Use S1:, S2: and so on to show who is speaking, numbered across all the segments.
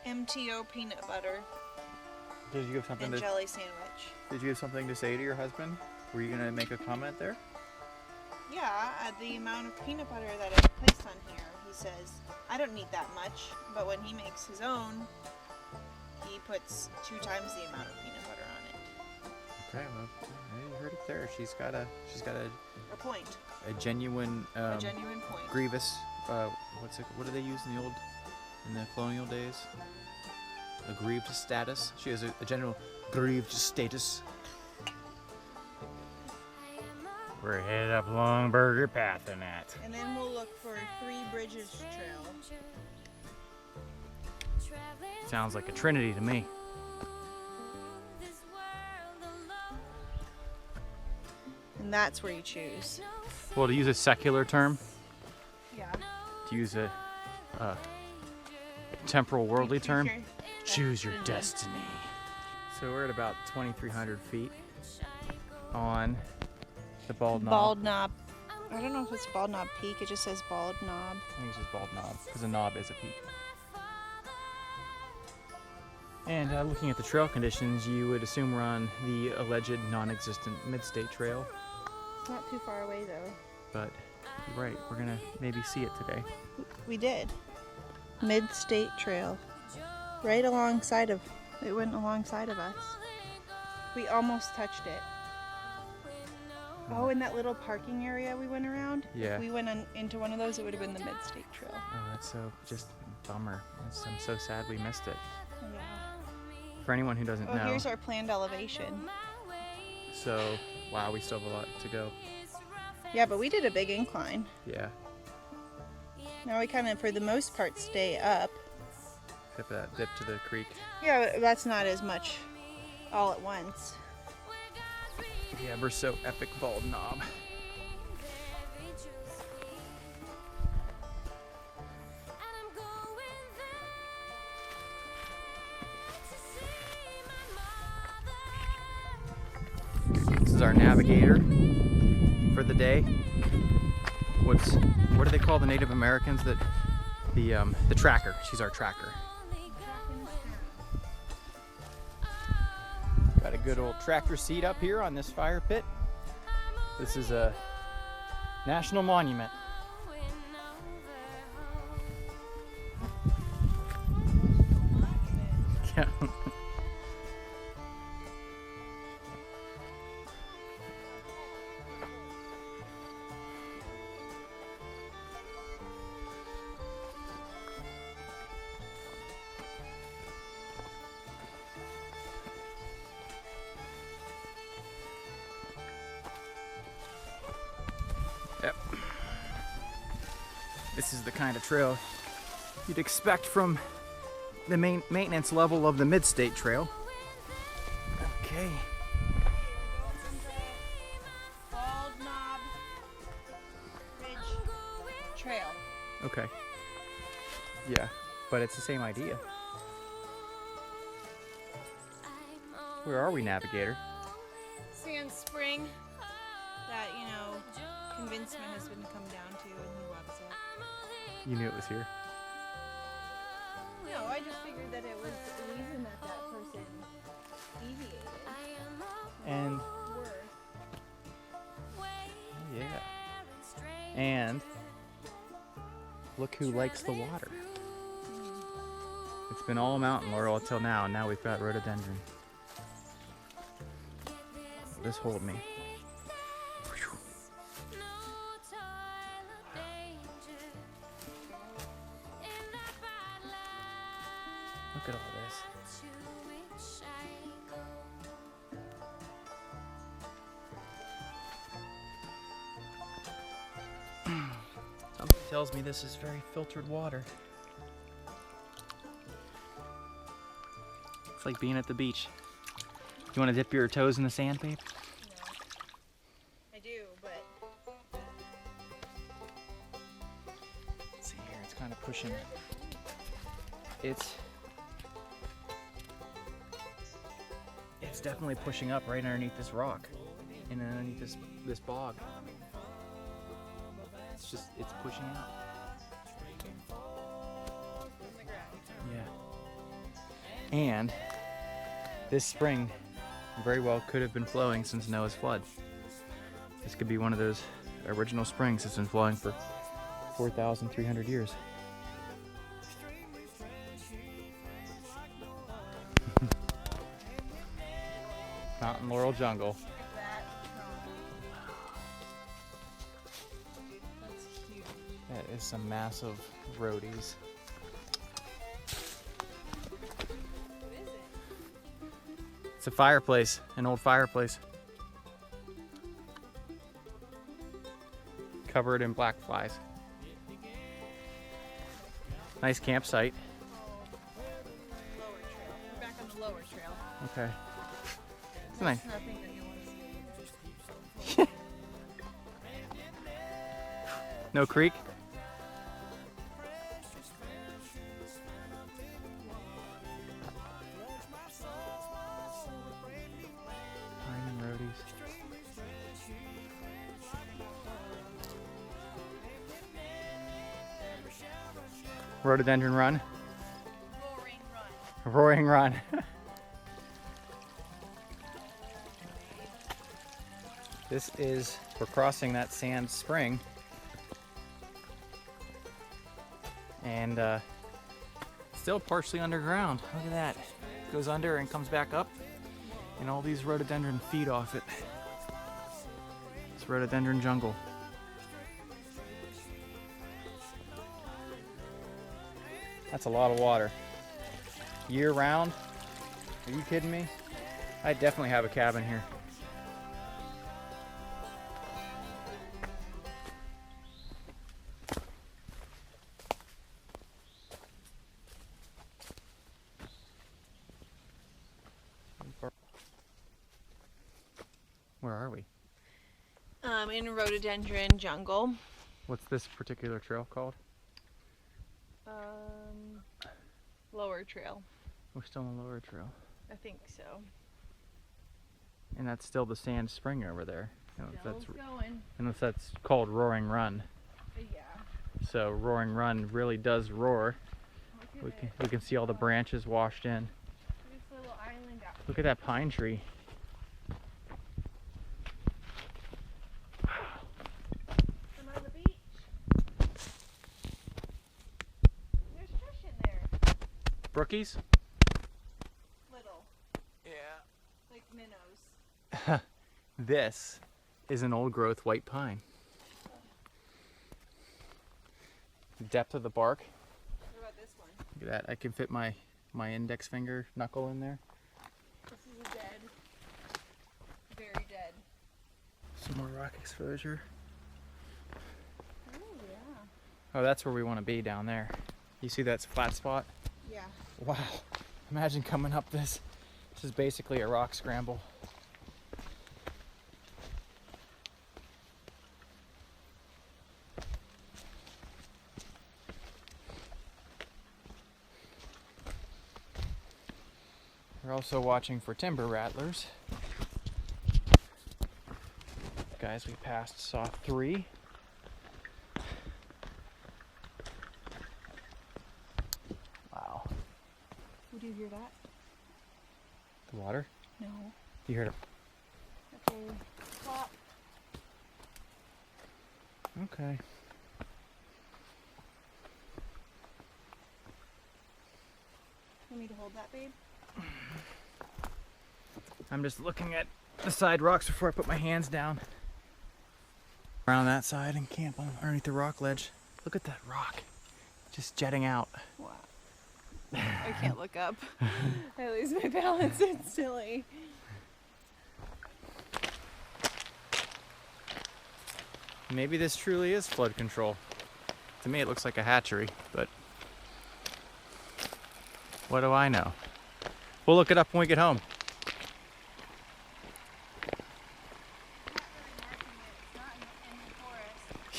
S1: MTO peanut butter
S2: Did you have something
S1: and
S2: to
S1: jelly sandwich.
S2: Did you have something to say to your husband? Were you gonna make a comment there?
S1: Yeah, the amount of peanut butter that I placed on here, he says, I don't need that much, but when he makes his own, he puts 2 times the amount of peanut butter on it.
S2: Okay, well, you heard it there. She's got a
S1: A point.
S2: a genuine
S1: A genuine point.
S2: grievous. What do they use in the colonial days? A grieved status. She has a general grieved status. We're headed up Longburger Path and that.
S1: And then we'll look for Three Bridges Trail.
S2: Sounds like a trinity to me.
S1: And that's where you choose.
S2: Well, to use a secular term,
S1: Yeah.
S2: to use a temporal worldly term, choose your destiny. So we're at about 2,300 feet on the Bald Knob.
S1: Bald Knob. I don't know if it's Bald Knob Peak. It just says Bald Knob.
S2: I think it's just Bald Knob, because a knob is a peak. And looking at the trail conditions, you would assume we're on the alleged non-existent Mid-State Trail.
S1: It's not too far away though.
S2: But you're right, we're gonna maybe see it today.
S1: We did. Mid-State Trail. Right alongside of, it went alongside of us. We almost touched it. Oh, in that little parking area we went around?
S2: Yeah.
S1: If we went into one of those, it would have been the Mid-State Trail.
S2: Oh, that's so just bummer. I'm so sad we missed it.
S1: Yeah.
S2: For anyone who doesn't know.
S1: Here's our planned elevation.
S2: So, wow, we still have a lot to go.
S1: Yeah, but we did a big incline.
S2: Yeah.
S1: Now we kind of, for the most part, stay up.
S2: Except for that dip to the creek.
S1: Yeah, but that's not as much all at once.
S2: Yeah, we're so epic Bald Knob. This is our navigator for the day. What do they call the Native Americans that the tracker? She's our tracker. Got a good old tractor seat up here on this fire pit. This is a national monument. Yeah. Yep. This is the kind of trail you'd expect from the main maintenance level of the Mid-State Trail. Okay.
S1: Bald Knob Ridge Trail.
S2: Okay. Yeah, but it's the same idea. Where are we, navigator?
S1: Sand Spring that, convinced my husband to come down to, and he loves it.
S2: You knew it was here.
S1: No, I just figured that it was the reason that person deviated.
S2: And
S1: Worth.
S2: yeah. And look who likes the water. It's been all mountain laurel until now, and now we've got rhododendron. This hold me. Look at all this. Something tells me this is very filtered water. It's like being at the beach. You want to dip your toes in the sand, babe?
S1: No. I do, but
S2: Let's see here, it's kind of pushing. It's definitely pushing up right underneath this rock and underneath this bog. It's pushing out. Yeah. And this spring very well could have been flowing since Noah's flood. This could be one of those original springs that's been flowing for 4,300 years. Mountain laurel jungle.
S1: Look at that. That's huge.
S2: That is some massive roadies.
S1: What is it?
S2: It's a fireplace, an old fireplace. Covered in black flies. Nice campsite.
S1: Lower trail. We're back on the lower trail.
S2: Okay. It's
S1: That's
S2: nice.
S1: nothing that you want to see.
S2: No creek? Pine and roadies. Rhododendron run.
S1: Roaring run.
S2: Roaring run. This is, we're crossing that sand spring. And still partially underground. Look at that. Goes under and comes back up. And all these rhododendron feed off it. It's rhododendron jungle. That's a lot of water. Year round? Are you kidding me? I definitely have a cabin here. Where are we?
S1: In rhododendron jungle.
S2: What's this particular trail called?
S1: Lower trail.
S2: We're still on the lower trail.
S1: I think so.
S2: And that's still the sand spring over there.
S1: Still going.
S2: Unless that's called Roaring Run.
S1: Yeah.
S2: So Roaring Run really does roar.
S1: Look at
S2: We can see all the branches washed in.
S1: this little island out
S2: Look at that pine tree.
S1: I'm on the beach. There's fish in there.
S2: Brookies?
S1: Little.
S2: Yeah.
S1: Like minnows.
S2: This is an old growth white pine. The depth of the bark.
S1: What about this one?
S2: Look at that. I can fit my index finger knuckle in there.
S1: This is a dead. Very dead.
S2: Some more rock exposure.
S1: Oh, yeah.
S2: Oh, that's where we want to be, down there. You see that flat spot?
S1: Yeah.
S2: Wow. Imagine coming up this. This is basically a rock scramble. We're also watching for timber rattlers. Guys, we passed saw 3. Wow.
S1: Would you hear that?
S2: The water?
S1: No.
S2: You heard it.
S1: Okay. Stop.
S2: Okay.
S1: Want me to hold that, babe?
S2: I'm just looking at the side rocks before I put my hands down. Around that side and camp underneath the rock ledge. Look at that rock. Just jetting out.
S1: Wow. I can't look up. I lose my balance instantly.
S2: Maybe this truly is flood control. To me it looks like a hatchery, but what do I know? We'll look it up when we get home.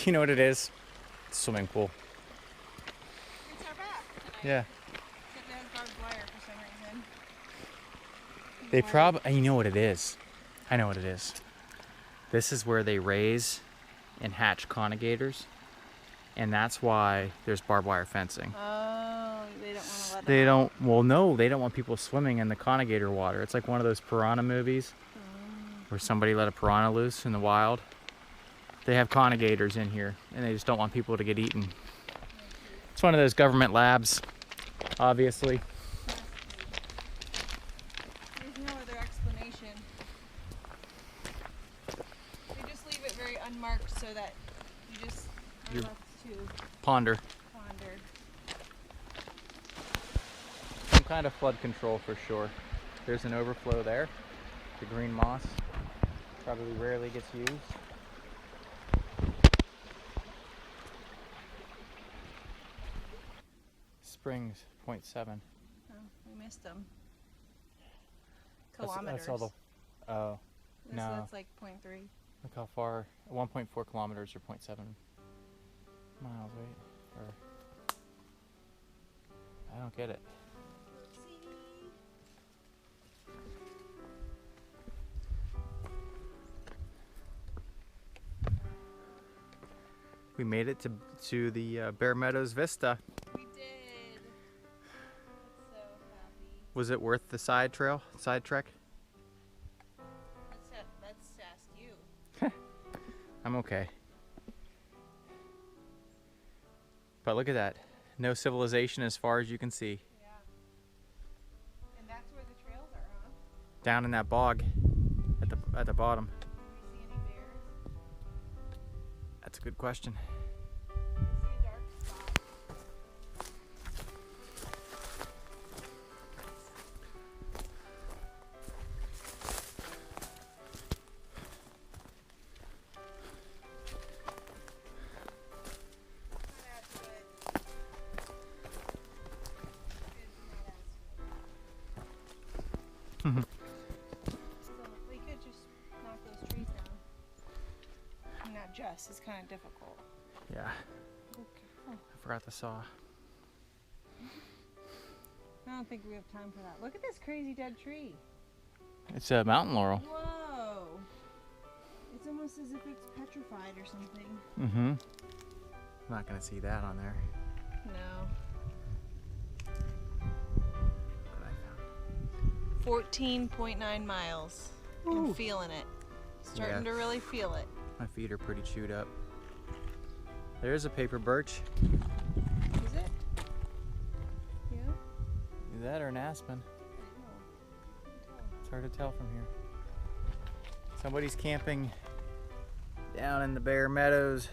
S2: You know what it is? It's a swimming pool.
S1: It's our bath tonight.
S2: Yeah.
S1: Except it has barbed wire for some reason.
S2: They probably, you know what it is. I know what it is. This is where they raise and hatch conjugators. And that's why there's barbed wire fencing.
S1: Oh, they don't want to let
S2: they
S1: them out.
S2: don't. Well, no, they don't want people swimming in the conagator water. It's like one of those piranha movies where somebody let a piranha loose in the wild. They have congators in here, and they just don't want people to get eaten. It's one of those government labs, obviously.
S1: There's no other explanation. They just leave it very unmarked so that you just are
S2: You-
S1: left to
S2: Ponder.
S1: ponder.
S2: Some kind of flood control for sure. There's an overflow there. The green moss probably rarely gets used. Springs, 0.7.
S1: Oh, we missed them.
S2: That's
S1: Kilometers.
S2: all the. Oh, no.
S1: That's like 0.3.
S2: Look how far. 1.4 kilometers or 0.7 miles. Wait. Or, I don't get it. We made it to the Bear Meadows Vista.
S1: We did. That's so happy.
S2: Was it worth the side trek?
S1: Let's ask you.
S2: I'm okay. But look at that. No civilization as far as you can see.
S1: Yeah. And that's where the trails are, huh?
S2: Down in that bog at the bottom.
S1: Do we see any bears?
S2: That's a good question.
S1: I see a dark spot. Not as good. It's not as good. Still, we could just knock those trees down. Not just, it's kind of difficult.
S2: Yeah,
S1: Okay.
S2: I forgot the saw.
S1: I don't think we have time for that. Look at this crazy dead tree.
S2: It's a mountain laurel.
S1: Whoa. It's almost as if it's petrified or something.
S2: Mm-hmm. I'm not gonna see that on there.
S1: No.
S2: What I found.
S1: 14.9 miles.
S2: Ooh.
S1: I'm feeling it. Starting
S2: Yeah.
S1: to really feel it.
S2: My feet are pretty chewed up. There's a paper birch.
S1: Is it? Yeah?
S2: Either that or an aspen. It's hard to tell from here. Somebody's camping down in the Bear Meadows.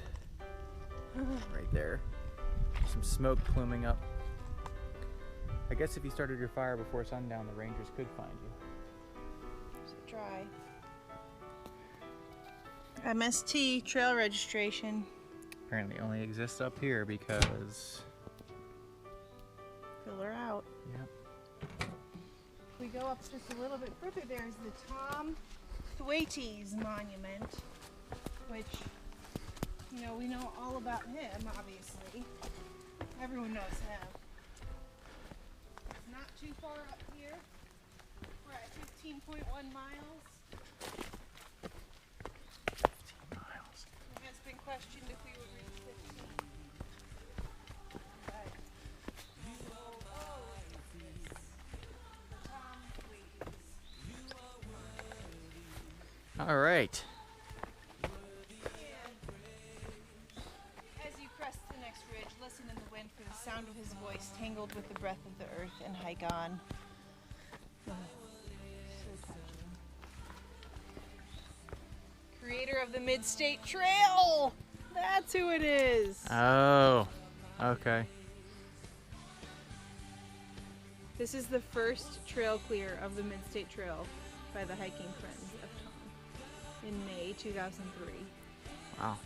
S2: Right there. Some smoke pluming up. I guess if you started your fire before sundown, the rangers could find you.
S1: Is it dry? MST trail registration.
S2: Apparently only exists up here because...
S1: Fill her out.
S2: Yep.
S1: If we go up just a little bit further, there's the Tom Thwaites Monument, which, you know, we know all about him, obviously. Everyone knows him. It's not too far up here. We're at 15.1 miles.
S2: 15 miles.
S1: It has been questioned if we would reach 15. But, the Tom Thwaites.
S2: All right.
S1: As you crest the next ridge, listen in the wind for the sound of his voice tangled with the breath of the earth and hike on. Oh, so touching. Creator of the Mid-State Trail! That's who it is!
S2: Oh, okay.
S1: This is the first trail clear of the Mid-State Trail by the Hiking Friends of Tom in May 2003.
S2: Wow.